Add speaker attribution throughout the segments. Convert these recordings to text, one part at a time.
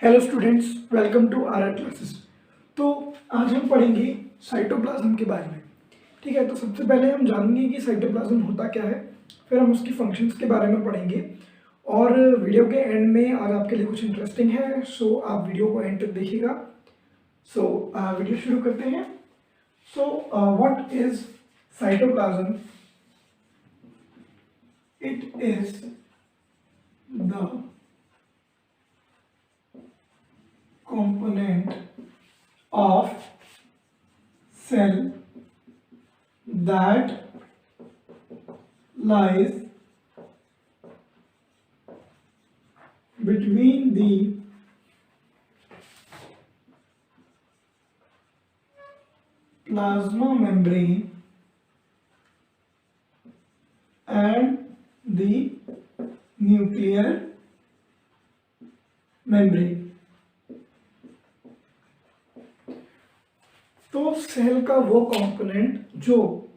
Speaker 1: Hello students, welcome to our classes. तो आज हम पढ़ेंगे साइटोप्लाज्म के बारे में। ठीक है, तो सबसे पहले हम जानेंगे कि साइटोप्लाज्म होता क्या है, फिर हम उसकी फंक्शंस के बारे में पढ़ेंगे और वीडियो के एंड में आज आपके लिए कुछ इंटरेस्टिंग है, सो आप वीडियो को एंड तक देखिएगा। सो वीडियो शुरू करते हैं। So what is cytoplasm? It is the component of cell that lies between the plasma membrane and the nuclear membrane। तो सेल का वो कंपोनेंट जो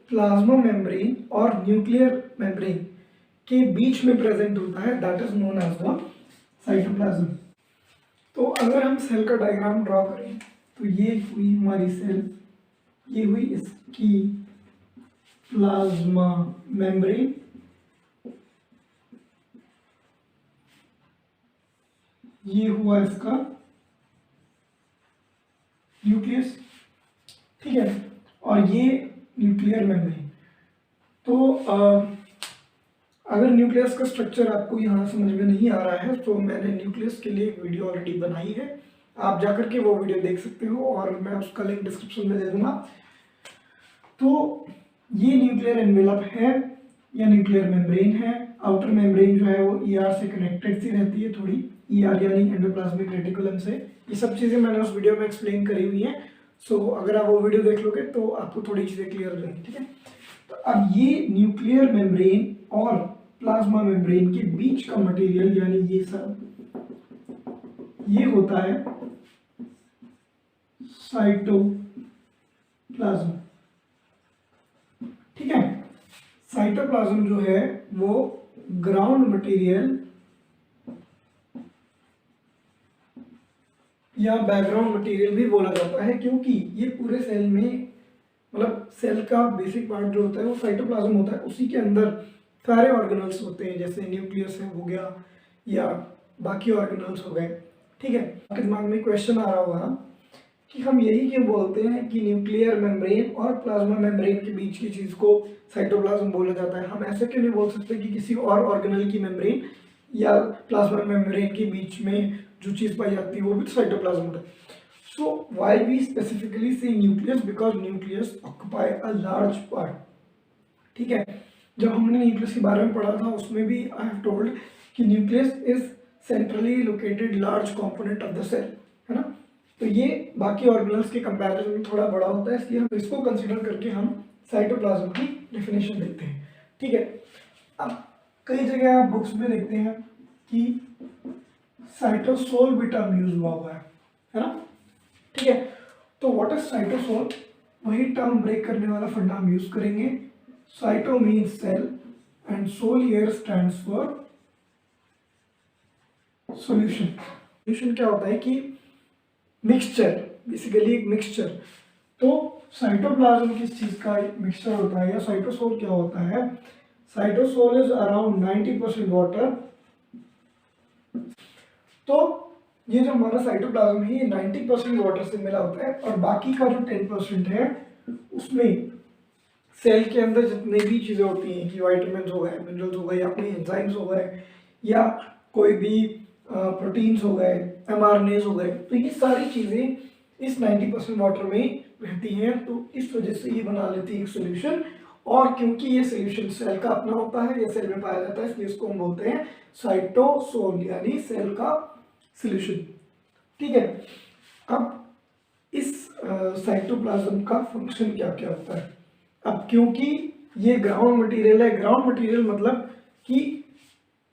Speaker 1: प्लाज्मा मेम्ब्रेन और न्यूक्लियर मेम्ब्रेन के बीच में प्रेजेंट होता है, that is known as the cytoplasm. तो अगर हम सेल का डायग्राम ड्रॉ करें तो ये हुई हमारी सेल, ये हुई इसकी प्लाज्मा मेम्ब्रेन, ये हुआ इसका न्यूक्लियस, ठीक है, और ये न्यूक्लियर मेम्ब्रेन। तो अगर न्यूक्लियस का स्ट्रक्चर आपको यहाँ समझ में नहीं आ रहा है तो मैंने न्यूक्लियस के लिए एक वीडियो ऑलरेडी बनाई है, आप जाकर के वो वीडियो देख सकते हो और मैं उसका लिंक डिस्क्रिप्शन में दे दूंगा। तो ये न्यूक्लियर एनवेलप है या न्यूक्लियर मेम्ब्रेन है। आउटर मेम्ब्रेन जो है वो ईआर से कनेक्टेड सी रहती है, थोड़ी ईआर यानी एंडोप्लाज्मिक रेटिकुलम से। ये सब चीज़ें मैंने उस वीडियो में एक्सप्लेन करी हुई हैं, सो अगर आप वो वीडियो देख लोगे तो आपको थोड़ी चीज़ें क्लियर हो जाएंगी। ठीक है, तो अब ये न्यूक्लियर मेम्ब्रेन और प्लाज्मा मेम्ब्रेन के बीच का मटेरियल यानी ये सब, ये होता है साइटोप्लाज्म। ठीक है, साइटोप्लाज्म जो है वो ग्राउंड मटेरियल या बैकग्राउंड मटेरियल भी बोला जाता है, क्योंकि ये पूरे सेल में, मतलब सेल का बेसिक पार्ट जो होता है वो साइटोप्लाज्म होता है, उसी के अंदर सारे ऑर्गेनल्स होते हैं, जैसे न्यूक्लियस है हो गया या बाकी ऑर्गेनल्स हो गए। ठीक है, आपके दिमाग में क्वेश्चन आ रहा होगा कि हम यही क्यों बोलते हैं कि न्यूक्लियर मेम्ब्रेन और प्लाज्मा मेम्ब्रेन के बीच की चीज़ को साइटोप्लाज्म बोला जाता है। हम ऐसे क्यों नहीं बोल सकते कि किसी और ऑर्गेनल की मेम्ब्रेन या प्लाज्मा मेम्ब्रेन के बीच में जो चीज़ पाई जाती है वो भी तो साइटोप्लाज्म होता है। सो व्हाई वी स्पेसिफिकली से nucleus? Because nucleus occupy a large part. ठीक है, जब हमने न्यूक्लियस के बारे में पढ़ा था उसमें भी आई हैव टोल्ड कि nucleus is centrally located large component of the cell, है ना। तो ये बाकी ऑर्गेनल्स के कंपैरिजन में थोड़ा बड़ा होता है, इसलिए हम इसको कंसीडर करके हम साइटोप्लाज्म की डेफिनेशन देखते हैं। ठीक है, अब कई जगह आप बुक्स में देखते हैं कि साइटोसोल भी टर्म यूज हुआ है ना। ठीक है, तो व्हाट इज साइटोसोल? वही टर्म ब्रेक करने वाला फंडा हम यूज करेंगे। Cyto means cell and sol here stands for solution. Solution क्या होता है कि मिक्सचर, बेसिकली एक मिक्सचर। तो साइटोप्लाज्म किस चीज का मिक्सचर होता है या साइटोसोल क्या होता है? Cytosol is around 90% water. तो ये जो हमारा साइटोप्लाज्म है ये 90% वाटर से मिला होता है और बाकी का जो 10% है उसमें सेल के अंदर जितनी भी चीज़ें होती हैं कि वाइटामिन हो गए, मिनरल्स हो गए या अपने एंजाइम्स हो गए या कोई भी प्रोटीन्स हो गए, एमआरएनएज हो गए, तो ये सारी चीज़ें इस 90% वाटर में रहती हैं। तो इस वजह से ये बना लेती है एक सोल्यूशन, और क्योंकि ये सोल्यूशन सेल का अपना होता है, ये सेल में पाया जाता है, इसलिए इसको हम बोलते हैं साइटोसोल यानी सेल का सोल्यूशन। ठीक है, अब इस साइटोप्लाज्म का फंक्शन क्या क्या होता है? अब क्योंकि ये ग्राउंड मटेरियल है, ग्राउंड मटेरियल मतलब कि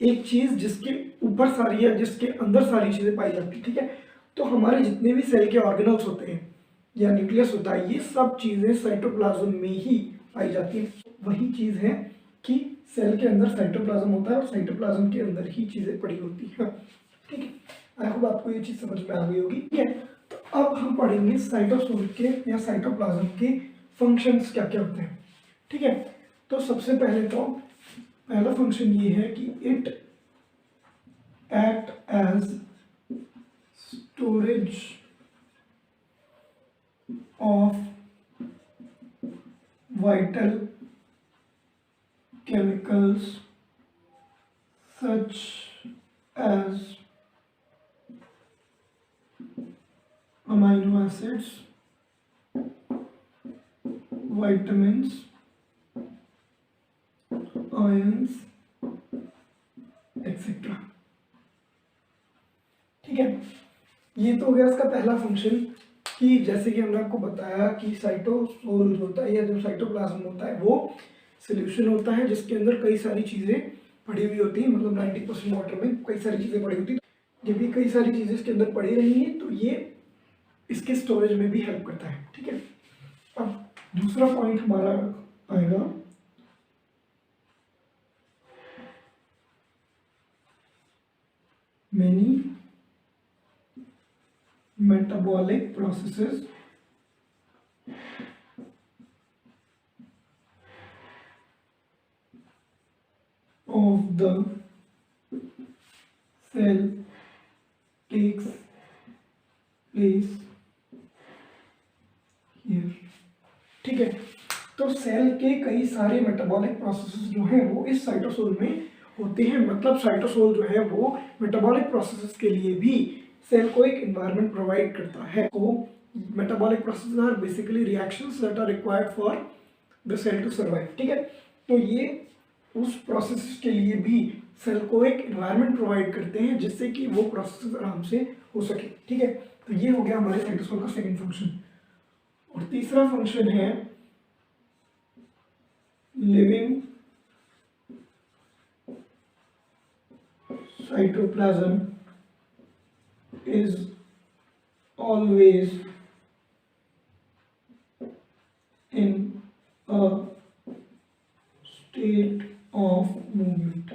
Speaker 1: एक चीज जिसके ऊपर सारी या जिसके अंदर सारी चीजें पाई जाती है। ठीक है, तो हमारे जितने भी सेल के ऑर्गेनल्स होते हैं या न्यूक्लियस होता है, ये सब चीजें साइटोप्लाज्म में ही पाई जाती है। वही चीज है कि सेल के अंदर साइटोप्लाज्म होता है और साइटोप्लाज्म के अंदर ही चीजें पड़ी होती हैं। ठीक है, आई होप आपको ये चीज़ समझ में आ गई होगी, ठीक है। तो अब हम पढ़ेंगे साइटोसोल के या साइटोप्लाज्म के फंक्शंस क्या क्या होते हैं, ठीक है। तो सबसे पहले तो पहला फंक्शन ये है कि it act as storage of vital chemicals such as amino acids, vitamins, ions, etc. ठीक है, ये तो हो गया इसका पहला फंक्शन कि जैसे कि हमने आपको बताया कि साइटोसोल होता है या जो साइटोप्लाज्म होता है वो सोल्यूशन होता है जिसके अंदर कई सारी चीज़ें पड़ी हुई होती हैं, मतलब 90% वाटर में कई सारी चीज़ें पड़ी होती हैं। जब भी कई सारी चीज़ें इसके अंदर पड़ी रही हैं तो ये इसके स्टोरेज में भी हेल्प करता है, ठीक है। अब दूसरा पॉइंट हमारा आएगा many metabolic processes of the cell takes place here, ठीक है। तो सेल के कई सारे मेटाबॉलिक प्रोसेसेस जो हैं वो इस साइटोसोल में होते हैं, मतलब साइटोसोल जो है वो मेटाबॉलिक प्रोसेसेस के लिए भी सेल को एक एनवायरनमेंट प्रोवाइड करता है। तो metabolic processes are basically reactions that are required for the cell to survive, ठीक है। तो ये उस प्रोसेस के लिए भी सेल को एक एनवायरनमेंट प्रोवाइड करते हैं जिससे कि वो प्रोसेस आराम से हो सके, ठीक है। तो ये हो गया हमारे साइटोसोल का सेकंड फंक्शन। और तीसरा फंक्शन है living cytoplasm is always in a state of movement।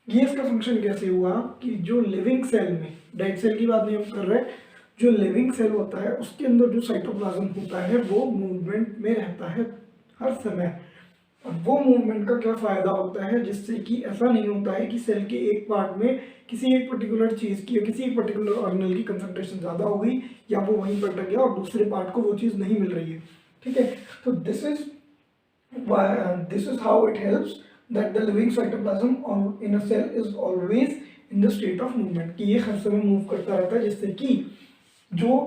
Speaker 1: ये इसका फंक्शन कैसे हुआ कि जो लिविंग सेल में, डेड सेल की बात नहीं हम कर रहे, जो लिविंग सेल होता है उसके अंदर जो साइटोप्लाज्म होता है वो मूवमेंट में रहता है हर समय। अब वो मूवमेंट का क्या फ़ायदा होता है, जिससे कि ऐसा नहीं होता है कि सेल के एक पार्ट में किसी एक पर्टिकुलर चीज़ की या किसी एक पर्टिकुलर ऑर्गेनल की कंसंट्रेशन ज़्यादा हो गई या वो वहीं पर अटक गया और दूसरे पार्ट को वो चीज़ नहीं मिल रही है, ठीक है। तो this is how it helps that the living cytoplasm in a cell is always in the state of movement, कि ये हर समय मूव करता रहता है जिससे कि जो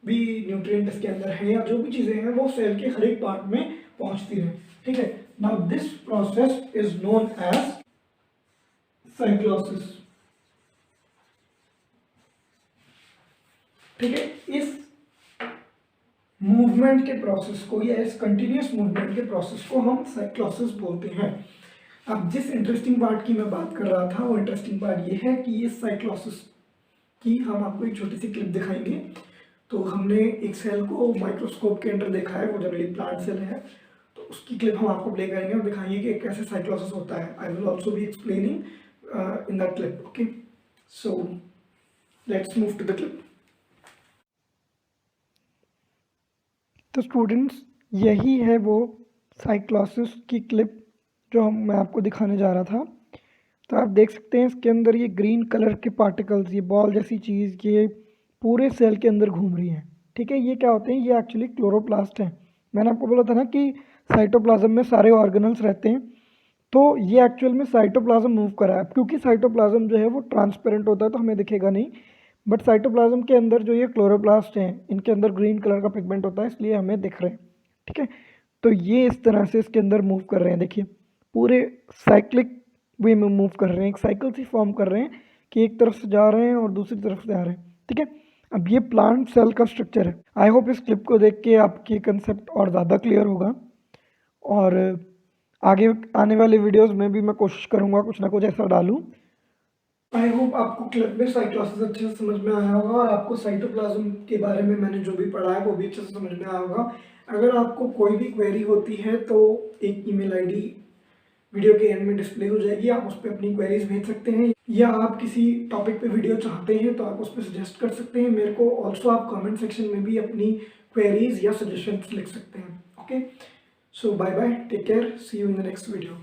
Speaker 1: भी न्यूट्रिएंट इसके अंदर है या जो भी चीज़ें हैं वो सेल के हर एक पार्ट में पहुंचती रहें, ठीक है। Now this process is known as cyclosis, ठीक है। इस मूवमेंट के प्रोसेस को या इस कंटिन्यूस मूवमेंट के प्रोसेस को हम साइक्लोसिस बोलते हैं। अब जिस इंटरेस्टिंग पार्ट की मैं बात कर रहा था वो इंटरेस्टिंग पार्ट ये है कि ये साइक्लोसिस की हम आपको एक छोटी सी क्लिप दिखाएंगे। तो हमने एक सेल को माइक्रोस्कोप के अंदर देखा है, वो जनरली प्लांट सेल है, तो उसकी क्लिप हम आपको प्ले करेंगे और दिखाएंगे कि कैसे साइक्लोसिस होता है। I will also be explaining in that clip, okay. So let's move to the clip. तो स्टूडेंट्स, यही है वो साइक्लोसिस की क्लिप जो मैं आपको दिखाने जा रहा था। तो आप देख सकते हैं इसके अंदर ये ग्रीन कलर के पार्टिकल्स, ये बॉल जैसी चीज़, ये पूरे सेल के अंदर घूम रही हैं, ठीक है। ये क्या होते हैं, ये एक्चुअली क्लोरोप्लास्ट हैं। मैंने आपको बोला था ना कि साइटोप्लाज्म में सारे ऑर्गेनल्स रहते हैं, तो ये एक्चुअल में साइटोप्लाज्म मूव कर रहा है। क्योंकि साइटोप्लाज्म जो है वो ट्रांसपेरेंट होता है तो हमें दिखेगा नहीं, बट साइटोप्लाज्म के अंदर जो ये क्लोरोप्लास्ट हैं इनके अंदर ग्रीन कलर का पिगमेंट होता है, इसलिए हमें दिख रहे हैं, ठीक है। तो ये इस तरह से इसके अंदर मूव कर रहे हैं, देखिए पूरे साइक्लिक वे में मूव कर रहे हैं, एक साइकिल सी फॉर्म कर रहे हैं कि एक तरफ से जा रहे हैं और दूसरी तरफ से आ रहे हैं, ठीक है। अब ये प्लांट सेल का स्ट्रक्चर है। आई होप इस क्लिप को देख के आपकी कंसेप्ट और ज़्यादा क्लियर होगा, और आगे आने वाले वीडियोस में भी मैं कोशिश करूँगा कुछ ना कुछ ऐसा डालूँ। आई होप आपको क्लिप में साइक्लोसिस अच्छे से समझ में आया होगा और आपको साइटोप्लाज्म के बारे में मैंने जो भी पढ़ा है वो भी अच्छे से समझ में आया होगा। अगर आपको कोई भी क्वेरी होती है तो एक ईमेल आईडी वीडियो के एंड में डिस्प्ले हो जाएगी, आप उस पर अपनी क्वेरीज भेज सकते हैं, या आप किसी टॉपिक पे वीडियो चाहते हैं तो आप उस पर सजेस्ट कर सकते हैं मेरे को। ऑल्सो आप कमेंट सेक्शन में भी अपनी क्वेरीज या सजेशंस लिख सकते हैं। Okay, so bye bye, take care, see you in the next video.